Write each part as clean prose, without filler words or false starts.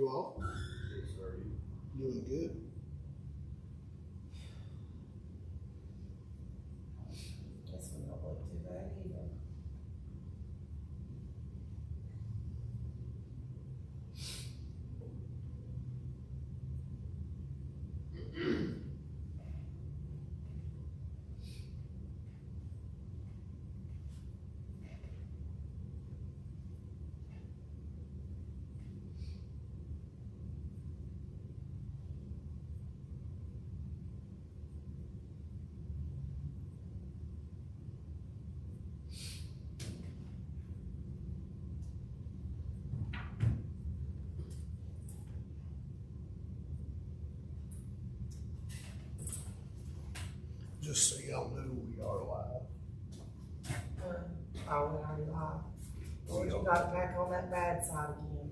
You all? Yes, sir. Doing good. This one don't look too bad either. Just so y'all know, we are live. Oh, we already live. Well, you got it back on that bad side again.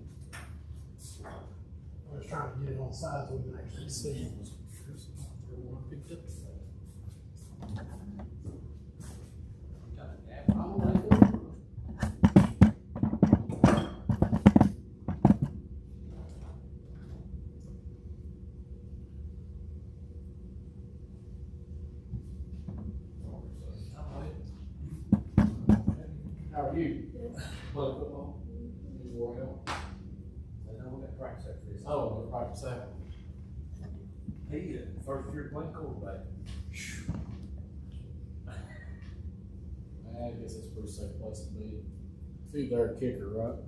I was trying to get it on sides so we can actually see. How are you? Play football? You wore out? I know we got practice after this. Oh, we practice after. He, first year playing quarterback. I guess it's a pretty safe place to be. See, they're a kicker, right?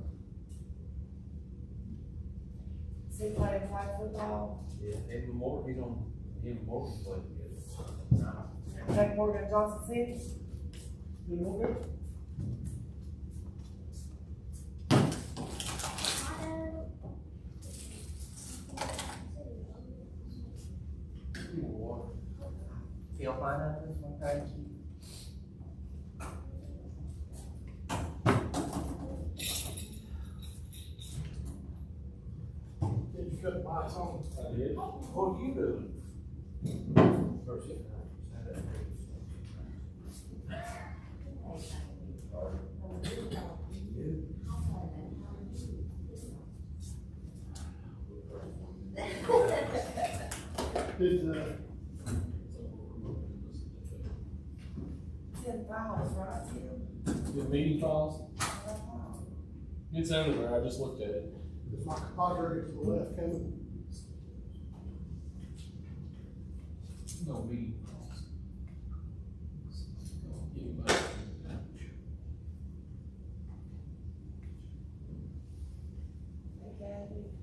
See, playing flag football. Yeah, Edwin Moore, he's on, him and Morgan played together. Take Morgan Johnson City. You know what? You know what? Feel fine up this one, thank you. Did you cut the lights on? I did. What are you doing? First hit. Did, 10 fouls, right, Tim? The meeting files? It's everywhere, I just looked at it. is my compadre to the left coming? No meeting files. Anybody?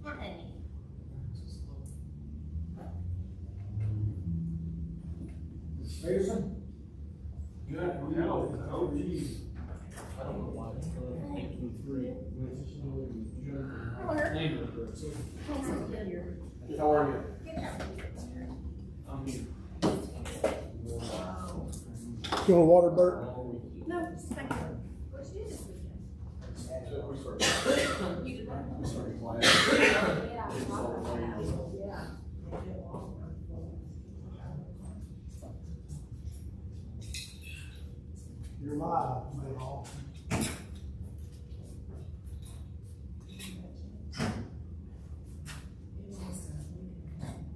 Okay. Pearson? Good. Oh, geez. I don't know why it's done. 823. Name it, correct. How are you? I'm here. You want water, Bert? No, thank you. What you did this weekend? We started. You did what? We started class. Yeah. It's all playing. Yeah. You're live, Mayhall.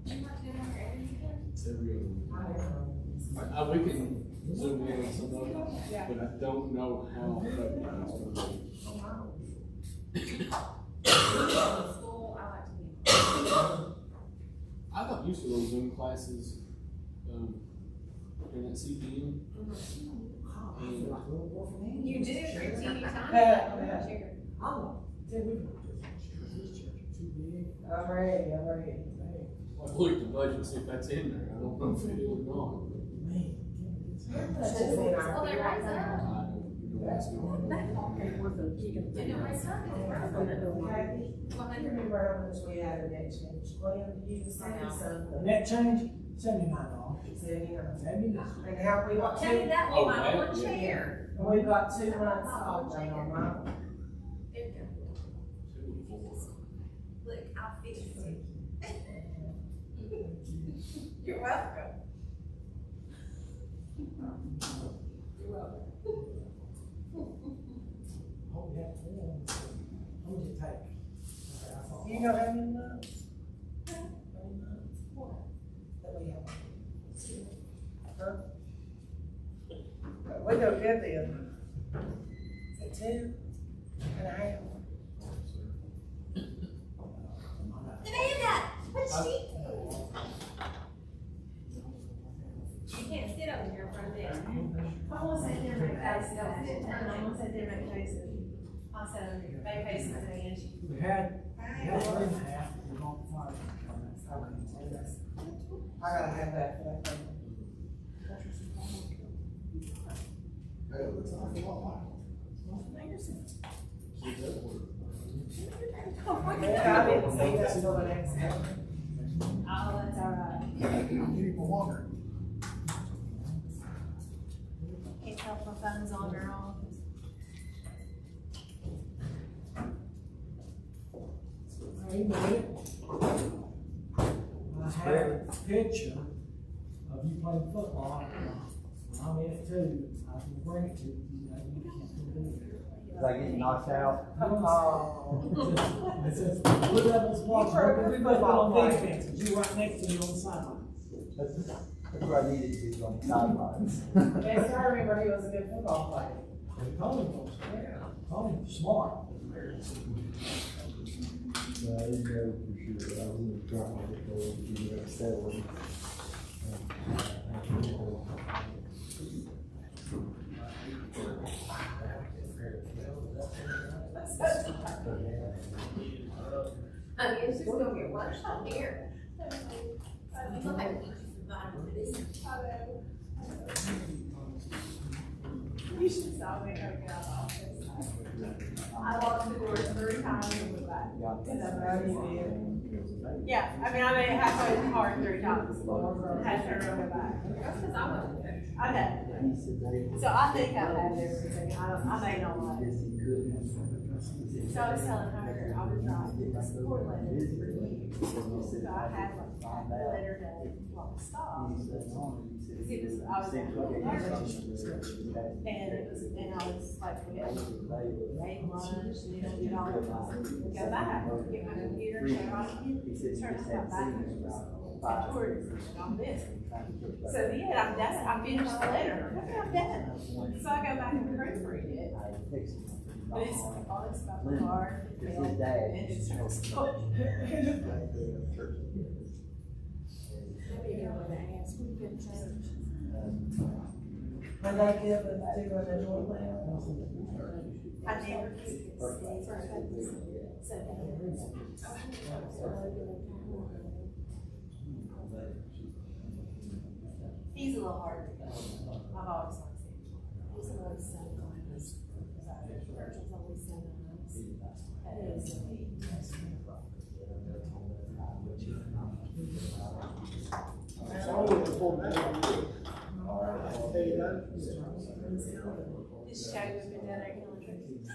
You want to do another every weekend? It's every other week. We can zoom in on some of it, but I don't know how effective it's going to be. School, I like to be. I got used to those Zoom classes, in that CPM. And You do, for TV time? Yeah. Sure. Oh, did we? I'm ready. I looked at the budget and see if that's in there. I don't know if it is or not. Oh, they're right there. I don't ask me what They don't raise up, is it right? I remember how much we had in that change. Glenn, you was saying something. Net change, $79. $79. And how we got Tell me two, that Oh, one, my that, one yeah. chair. and we got 2 months off on them, right? There you go. Look, I'll fix it. You're welcome. You're welcome. Oh, yeah. How much it take? Okay, I thought You know how many months? How many months? That we have. Huh? We go good then. Is it 2.5? Amanda, what's she? You can't sit over here in front of them. I want to sit there and make faces. I want to sit there and make faces. I'll sit over here, make faces and Angie. We had 3.5, we're going to 5. I gotta have that for that thing. Hey, it looks like a lot. Yeah, I didn't see that till the next day. Oh, that's all right. People wondering. Can't tell if my phone's on or off. Hey, man. I have a picture of you playing football. When I'm in it too, I can bring it to you. You know, you can't do it. Is I getting knocked out? Oh. It says, Blue Devils watch, were a but good we both football on player. defense, but you right next to me on the sideline. That's where I needed to be on the sidelines. Yes, I remember he was a good football player. Tony was, Tony was smart. I didn't know for sure, but I was in the front of it, so you know, settling. I mean, it's just gonna get worse out here. Look at me, for this. You should saw me go get out of office. I locked the door 3 times and went back. Yeah, I mean, I made it halfway to the car 3 times. Had to turn around back. That's because I wasn't there. I had. So I think I had everything. I made all that. So I was telling her, I was writing the support letter for you. So I had like the letter to stop. See, this, I was at the and it was, and I was like, we had made lunch, and then we did all the things. Go back, get my computer, turn my back, and towards on this. So then I'm done, I finished the letter, okay, I'm done. So I go back and proofread it. But it's about the car, and it starts going. When they give them to an adult plan. I never did He's a little hard to go. I've always liked him. He's always so nice. Virgil's always so nice. That is so neat. This show has been down there killing trees.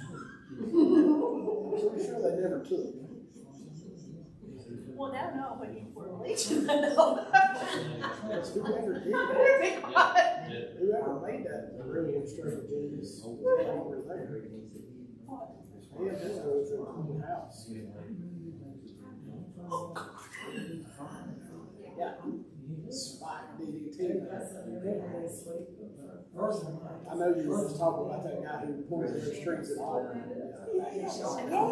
Pretty sure they never took. Well, now no, when you were bleaching. Whoever made that really instructed James. They were there. Yeah, this was in the house. Yeah. Spike DDT. I know you were just talking about that guy who pointed their strings at all.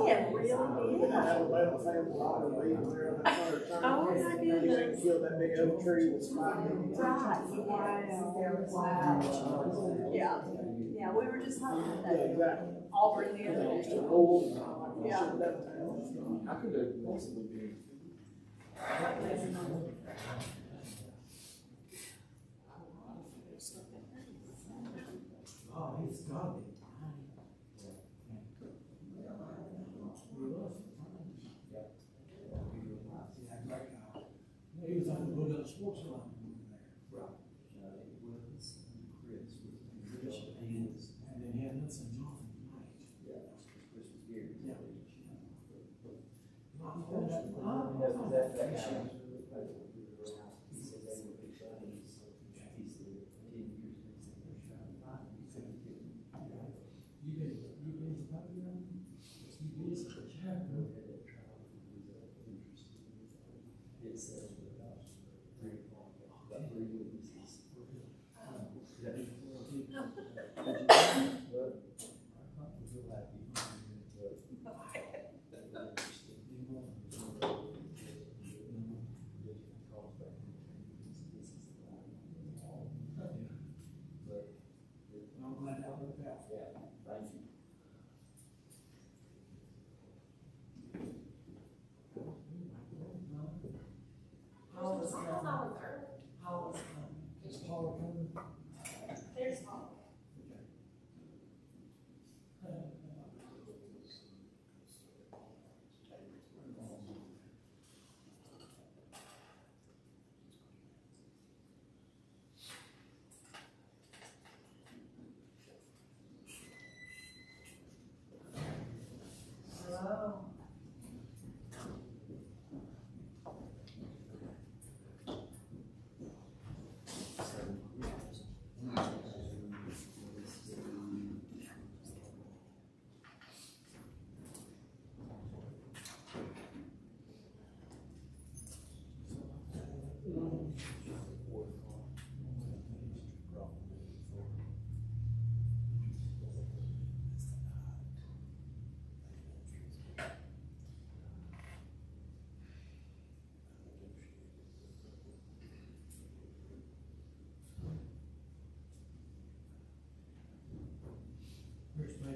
Yeah, really? That Alabama family, all the leaves there on that corner turn. Oh, my goodness. He killed that big oak tree with Spike DDT. Wow. Yeah. Yeah, we were just talking about Yeah, that. exactly. Auburn the other They day. used to roll. Yeah. Shut down. How could they possibly be? Oh, he's got it. He was on the Blue Devils sports line. And then he had Nelson Johnson tonight.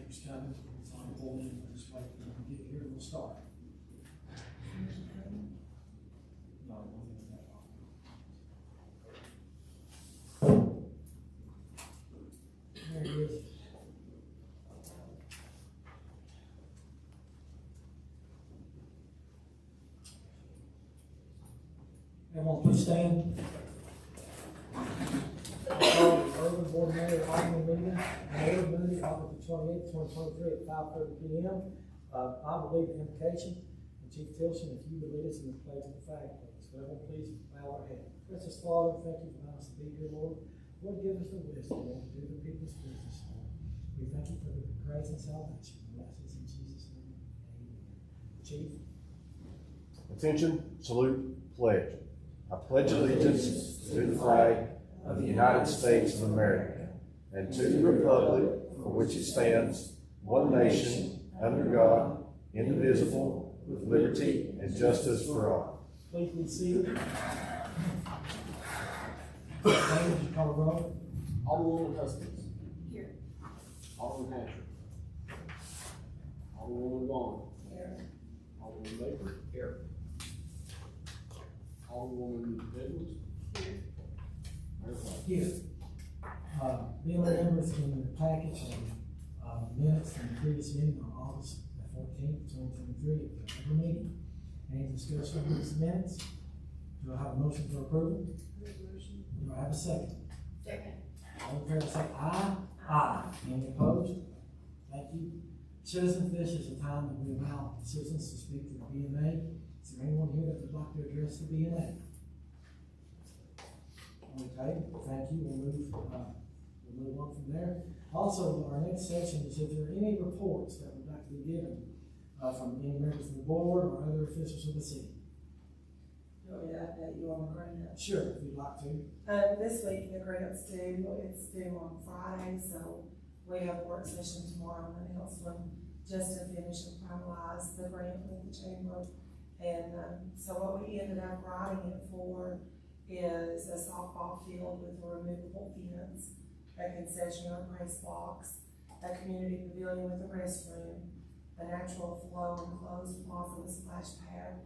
contractor's coming, it's on hold, and we'll just wait for them to get here, and we'll start. No, it won't be that long. There it is. Everyone please stand. Urban Board Mayor Alderman meeting, Mayor Moody, August 28th, 2023 at 5:30 p.m. I will lead the invocation, and Chief Tilson, if you would lead us in the pledge of the flag, please. Everyone please bow our head. Precious Father, thank you for allowing us to be here, Lord. Lord, give us the wisdom, Lord, to do the people's business, Lord. We thank you for the grace and salvation. We ask this in Jesus' name. Amen. Chief. Attention, salute, pledge. I pledge allegiance to the flag of the United States of America and to the republic for which it stands, one nation, under God, indivisible, with liberty and justice for all. Please be seated. James, you call the roll. Alderwoman Husbands. Here. Alderman Hatcher. Alderwoman Vaughn. Here. Alderman Baker. Here. Alderwoman Edwards. Here. Mayor White. Here. Being members in the package of minutes from the previous meeting on August 14th, 2023, at the regular meeting. Any discussion on these minutes? Do I have a motion for approval? Resolution. Do I have a second? Second. All in favor say aye. Aye. Any opposed? Thank you. Citizen Fish is a time that we allow citizens to speak to the BMA. Is there anyone here that would like to address the BMA? Okay, thank you. We'll move on from there. Also, our next section is if there are any reports that would like to be given from any members of the board or other officials of the city. You want me to update you on the grant? Sure, if you'd like to. This week, the grant's due, it's due on Friday, so we have a work session tomorrow in the next one, just to finish and finalize the grant with the chamber. And, so what we ended up writing it for is a softball field with a removable fence, a concession or grace box, a community pavilion with a restroom, a natural flow enclosed plaza with splash pad,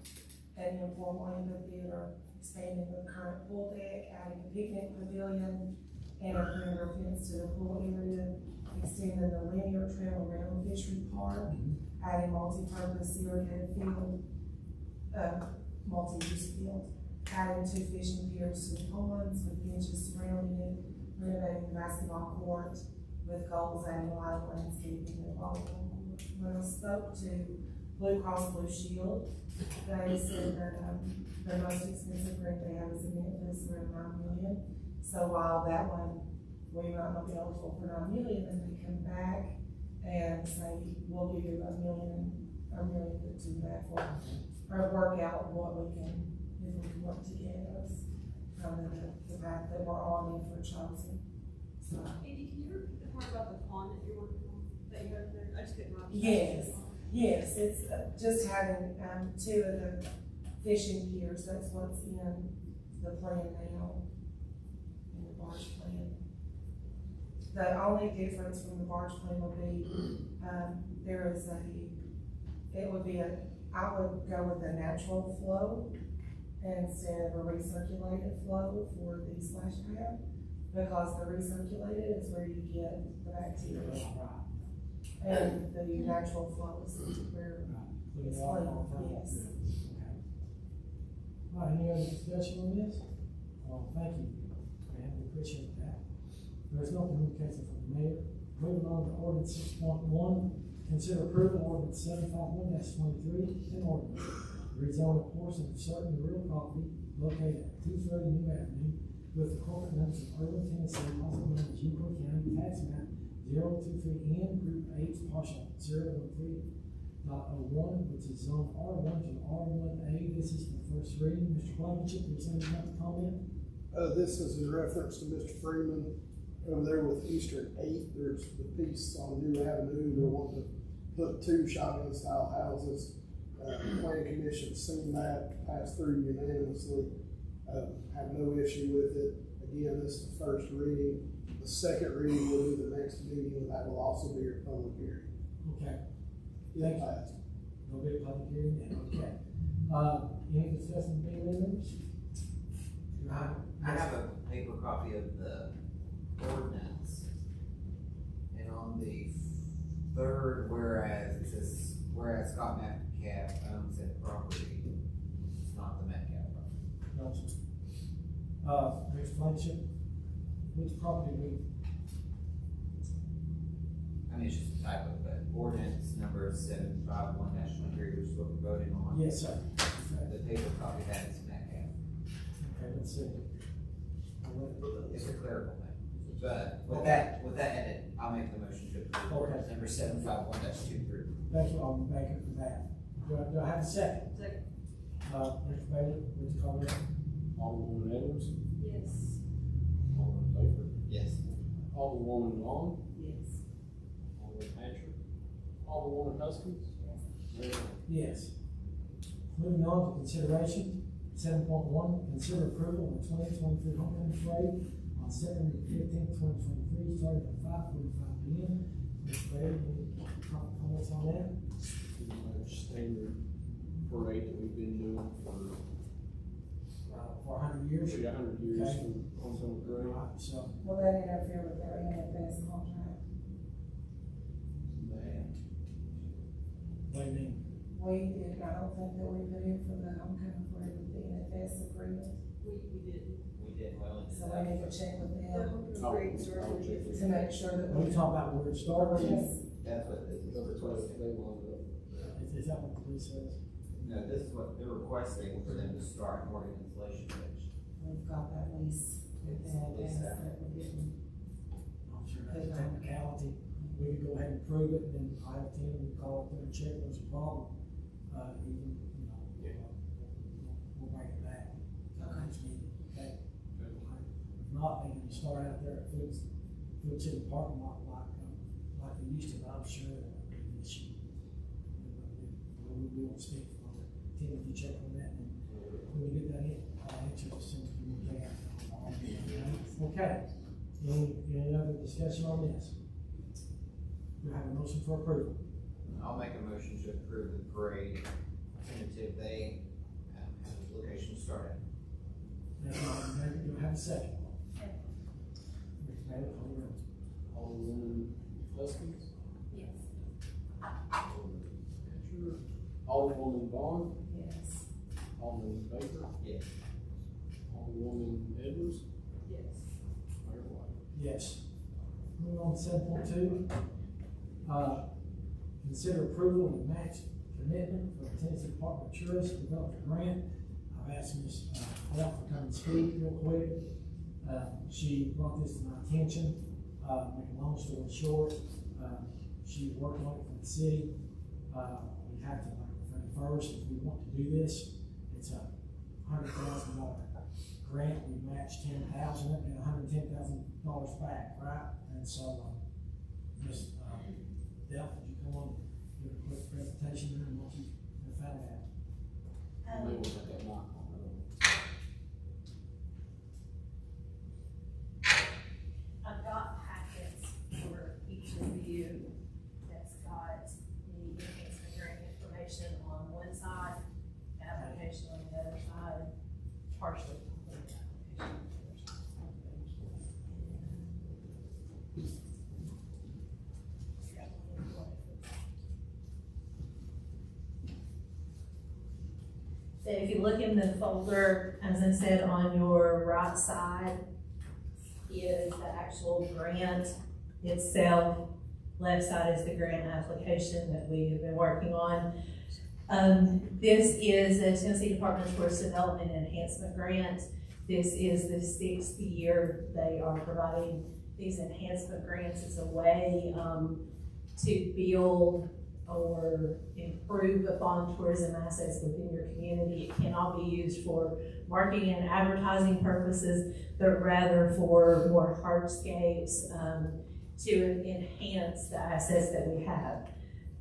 an informal amphitheater, expanding the current pool deck, adding a picnic pavilion, and a perimeter fence to the pool area, extending the linear trail around the fishery park, adding multi-purpose irrigated field, multi-use field, adding 2 fishing piers to the ponds with benches surrounding it, renovating the basketball court with goals adding light landscaping and volleyball court. When I spoke to Blue Cross Blue Shield, they said that the most expensive grant they have is in Memphis, around $9 million. So while that one, we might not be eligible for $9 million, then they come back and say, we'll give you $1 million to that for, or work out what we can, if we can work to get us kind of the path that we're on in for chosen. So. Andy, can you repeat the part about the pond that you're working on, that you have there? I just couldn't remember. Yes, it's just having 2 of the fishing piers. That's what's in the plan now, in the barge plan. The only difference from the barge plan would be I would go with a natural flow instead of a recirculated flow for the splash pad, because the recirculated is where you get the bacteria. And the natural flow is where it's clean, yes. All right, any other discussion on this? Well, thank you, and we appreciate that. There's no communication from the mayor. Moving on to ordinance 6.1, consider approval of ordinance 751-23, an ordinance rezone a portion of certain real property located at 230 New Avenue with the corporate limits of Erwin, Tennessee, also known as Yukon County, tax map 023N, Group H, partial 013.01, which is zone R1 to R1A. This is the first reading. Mr. Blankenship, there's anything you want to comment? This is in reference to Mr. Freeman over there with Eastern 8. There's the piece on New Avenue. They're wanting to put 2 shotgun style houses. Planning Commission seen that, passed through unanimously. Have no issue with it. Again, this is the first reading. The second reading will be the next meeting, and that will also be your public hearing. Okay, It passed. no big public hearing then, okay. Any discussion being members? I have a paper copy of the ordinance. And on the third whereas, it says, whereas Scott Metcalf owns that property. It's not the Metcalf property. Gotcha. Mr. Blanchard, which property I mean, it's just a typo, but ordinance number 751-23, which is what we're voting on. Yes, sir. Okay, The paper copy that is Metcalf. let's see. It's a clerical thing. But with that edit, I'll make the motion to approve ordinance number 751-23. Thank you, Alderman Baker, for that. Do I have a second? Second. Mr. Bailey, would you call it? Alderwoman Edwards, Yes. Alderman Baker, Yes. Alderwoman Vaughn, Yes. Alderman Hatcher, Alderwoman Huskins. Mayor Lo. Yes. Moving on to consideration, 7.1, consider approval of the 2023 homecoming parade on September 15th, 2023, starting at 5:45 p.m. Mr. Bailey, any comments on that? Pretty much standard parade that we've been doing for For 100 years? 100 years Okay. from homecoming parade. Right, so, Will that interfere with their NFS contract? what do you mean? I don't think that we put in for the homecoming parade with the NFS agreement, We didn't. We did well into so that. we need to check with them I'll check to make sure that Are we. you talking about where it started? Yes, That's what this is That's what requesting. they wanted. Is that what the police says? No, this is what they're requesting for them to start Morgan Insulation Bridge. we've got that lease with the NFS that we didn't. I'm sure that's a technicality. We could go ahead and prove it, and then item 10, we call it there and check there's a problem. Even, we'll bring it back. Next meeting, okay? If not, they can start out there at Food City parking lot like they used to, but I'm sure that would be an issue. We won't speak for it. Tim, if you check on that, and when we get that in, I'll answer as soon as we can. Okay, any other discussion on this? Do I have a motion for approval? I'll make a motion to approve the parade tentative they have the location started. Thank you, Alderman Baker. Do I have a second? Mr. Bailey, call the roll. Alderwoman Huskins, Yes. Alderman Hatcher, Alderwoman Vaughn, Yes. Alderman Baker, Yes. Alderwoman Edwards, Yes. Mayor White. Yes. Moving on to 7.2, consider approval of the match commitment for the Tennessee Department of Tourism Development Grant. I've asked Ms. Bell to come and speak real quick. She brought this to my attention. Make a long story short, she worked on it for the city. We have to, like, first, if we want to do this, it's a $100,000 grant. We match $10,000 and $110,000 back, right? And so, Ms. Delph, would you come on, give a quick presentation there and what you have found out? Maybe we'll have that mic on. I've got packets for each of you that's got the enhancement grant information on one side, application on the other side, partially complete application on the other side. So if you look in the folder, as I said, on your right side is the actual grant itself. Left side is the grant application that we have been working on. This is the Tennessee Department of Tourist Development Enhancement Grant. This is the 6th year they are providing these enhancement grants. It's a way to build or improve upon tourism assets within your community. It cannot be used for marketing and advertising purposes, but rather for more hardscapes to enhance the assets that we have.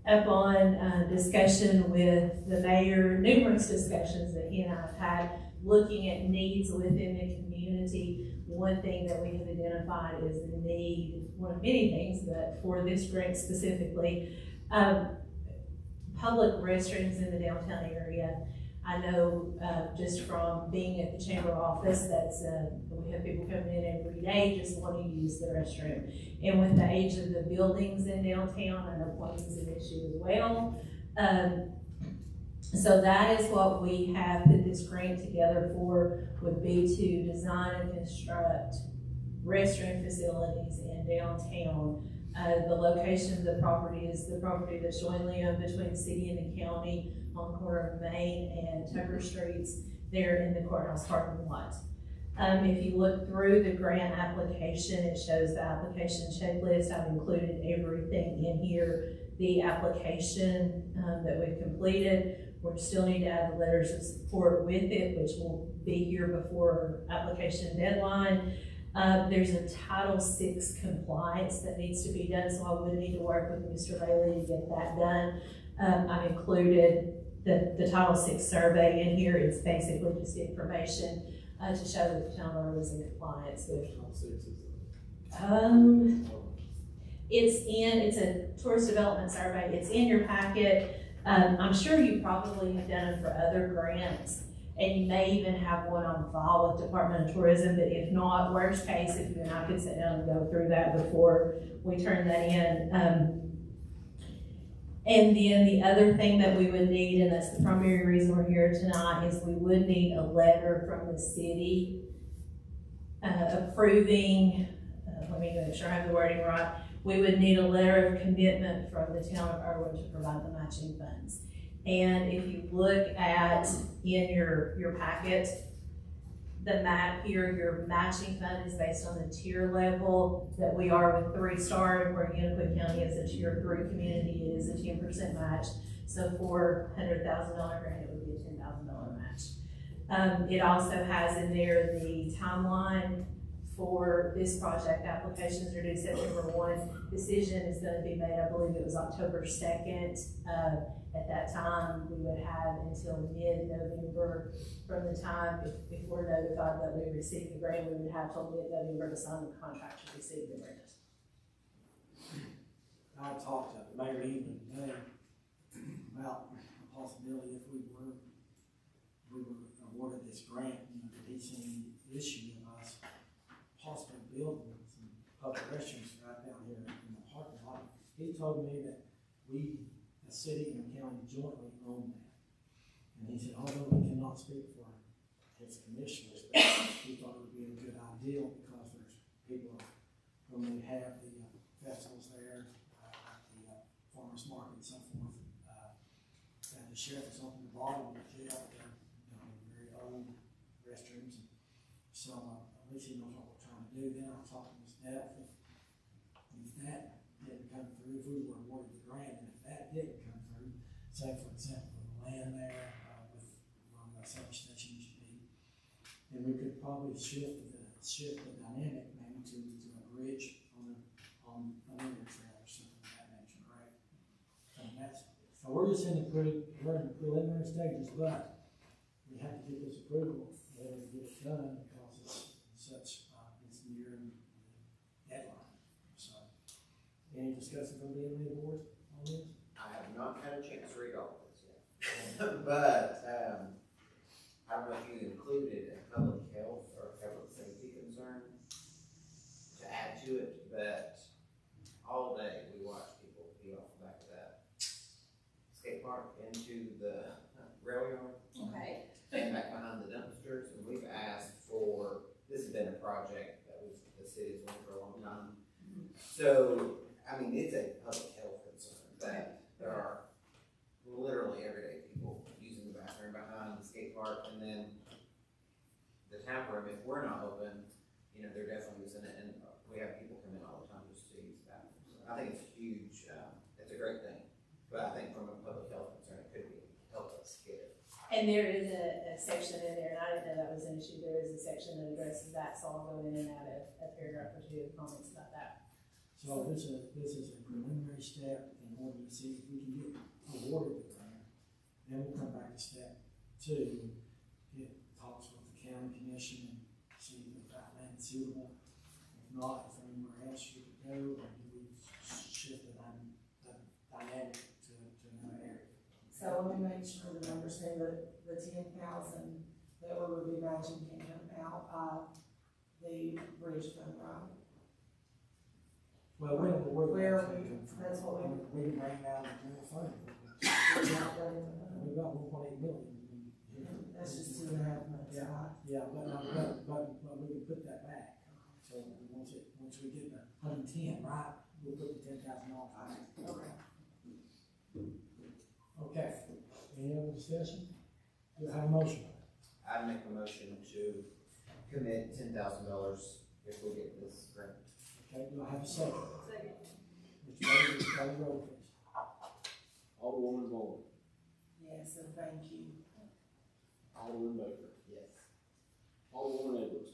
Upon discussion with the mayor, numerous discussions that he and I have had, looking at needs within the community, one thing that we have identified is the need, one of many things, but for this grant specifically, Public restrooms in the downtown area. I know, just from being at the chamber office, that's, we have people coming in every day just wanting to use the restroom. And with the age of the buildings in downtown, I know plumbing's an issue as well. So that is what we have put this grant together for, would be to design and construct restroom facilities in downtown. The location of the property is the property that's jointly owned between the city and the county on the corner of Main and Tucker Streets, there in the courthouse parking lot. If you look through the grant application, it shows the application checklist. I've included everything in here. The application that we've completed, we still need to add the letters of support with it, which will be here before application deadline. There's a Title VI compliance that needs to be done, so I would need to work with Mr. Bailey to get that done. I've included the Title VI survey in here. It's basically just information to show that the town owner is in compliance with. It's a tourist development survey. It's in your packet. I'm sure you probably have done it for other grants, and you may even have one on file with Department of Tourism, but if not, worst case, if you and I could sit down and go through that before we turn that in. And then the other thing that we would need, and that's the primary reason we're here tonight, is we would need a letter from the city approving, let me make sure I have the wording right. We would need a letter of commitment from the town of Erwin to provide the matching funds. And if you look at in your packet, the map here, your matching fund is based on the tier level that we are with 3-star, and where Unicoi County is a tier 3 community, it is a 10% match. So for $100,000 grant, it would be a $10,000 match. It also has in there the timeline for this project. Applications are due September 1. Decision is going to be made, I believe it was October 2nd. At that time, we would have until mid-November from the time, if we're notified that we received the grant, we would have till mid-November to sign the contract to receive the grant. I talked to Mayor Evelyn today about the possibility if we were awarded this grant, that he's seen the issue of us possibly building some public restrooms right down here in the parking lot. He told me that we, the city and the county, jointly own that. And he said, although we cannot speak for his commissioners, but he thought it would be a good idea because there's people, when they have the festivals there, like the farmers market and so forth, and the sheriff is on the bottom of the jail, they're very old restrooms. So at least he knows what we're trying to do. Then I'll talk to Ms. Neff if that didn't come through, if we were awarded the grant, and if that didn't come through, say for example, the land there with where the substation used to be, then we could probably shift the dynamic maybe to a bridge on a linear trail or something of that nature, right? And so we're just in the preliminary stages, but we have to get this approval in order to get it done because it's near the deadline. So, any discussion from the other boards on this? I have not had a chance to read all of this yet. But, I don't know if you included a public health or public safety concern to add to it, but all day we watch people pee off the back of that skate park into the rail yard. Okay. And back behind the dumpsters, and we've asked for, this has been a project that the city's wanted for a long time. So, I mean, it's a public health concern that there are literally everyday people using the bathroom behind the skate park, and then the tap room, if we're not open, they're definitely using it, and we have people come in all the time just to use the bathroom. So I think it's huge, it's a great thing, but I think from a public health concern, it could help us get it. And there is a section in there, and I didn't know that was an issue, there is a section that addresses that, so I'll go in and add a paragraph or two of comments about that. So this is a preliminary step in order to see if we can get awarded the grant. Then we'll come back to step 2, get talks with the county commission and see if that land is suitable. If not, if anywhere else you could go, or do we shift the dynamic dynamic to another area. So let me make sure that I understand that the 10,000 that we would be matching can come out of the bridge fund, right? Well, That's what we. We can bring down the general fund. We've got 1.8 million. That's just 2.5 months, Yeah. right? Yeah, but we can put that back. So once we get the 110, right, we'll put the $10,000 back. Okay. Okay, any other discussion? Do I have a motion? I'd make a motion to commit $10,000 if we get this grant. Okay, do I have a second? Second. Mr. Bailey, call the roll, please. Alderwoman Vaughn. Yes, and thank you. Alderman Baker. Yes. Alderwoman Edwards.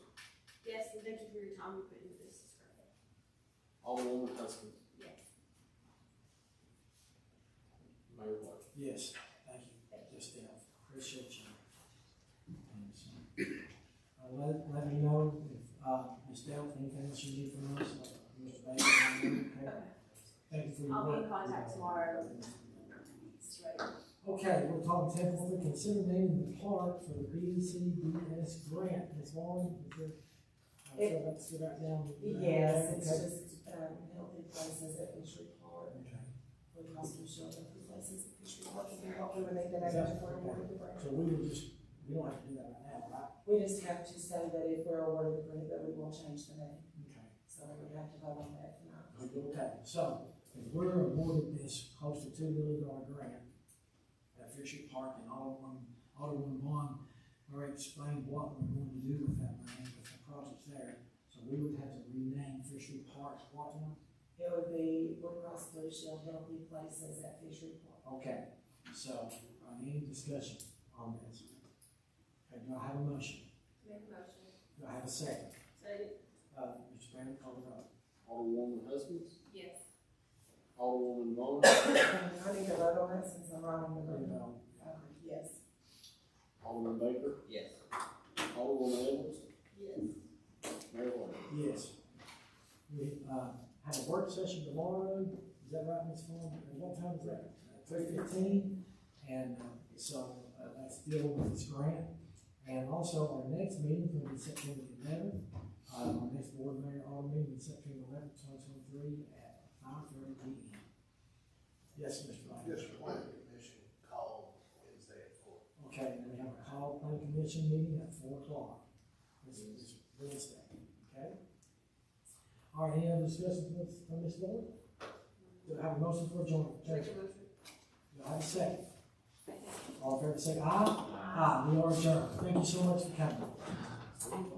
Yes, and thank you for your time with putting this. Is great. Alderwoman Huston. Yes. Mayor White. Yes, thank you, just appreciate you. And so, let me know if, Ms. Delph, anything else you need from us, Mr. Bailey, okay? Thank you for your I'll be work. in contact tomorrow. Straight. Okay, we're talking 10.3, consider naming the park for the BCBS grant. Ms. Vaughn, is there, I'm sure that's sit right down. Yes, it's Okay. just, healthy places at Fishery Park. Okay. We also show healthy places at Fishery Park, and what we would need to name Exactly. before we award the grant. So we don't have to do that right now, right? We just have to say that if we're awarded the grant, that we will change the name, Okay. so we would have to vote on that tonight. Okay, so if we're awarded this close to $2 million grant at Fisher Park, and Alderman Vaughn already explained what we're going to do with that money, with the projects there. So we would have to rename Fisher Park what now? It would be Blue Cross Blue Shield Healthy Places at Fishery Park. Okay, so any discussion on this? Okay, do I have a motion? Make a motion. Do I have a second? Second. Mr. Brandon, call the roll. Alderwoman Huston. Yes. Alderwoman Vaughn. I need to vote on that since I'm writing the You name. know, Yes. Alderman Baker. Yes. Alderwoman Edwards. Yes. Mayor White. yes. We, have a work session tomorrow, is that right, Ms. Vaughn? At what time is that? 3:15, and, so, that's dealing with this grant. And also, our next meeting will be September 11th, our next board mayor order meeting is September 11th, 2023 at 5:30 p.m. Yes, Mr. Wright? Yes, sir. Planning Commission called Wednesday at 4. Okay, and we have a call planning commission meeting at 4 o'clock. This is Wednesday, okay? All right, any other discussions from Ms. Boyd? Do I have a motion for adjournment? Make a motion. Do I have a second? All in favor, say aye. Aye, we are adjourned. Thank you so much for coming.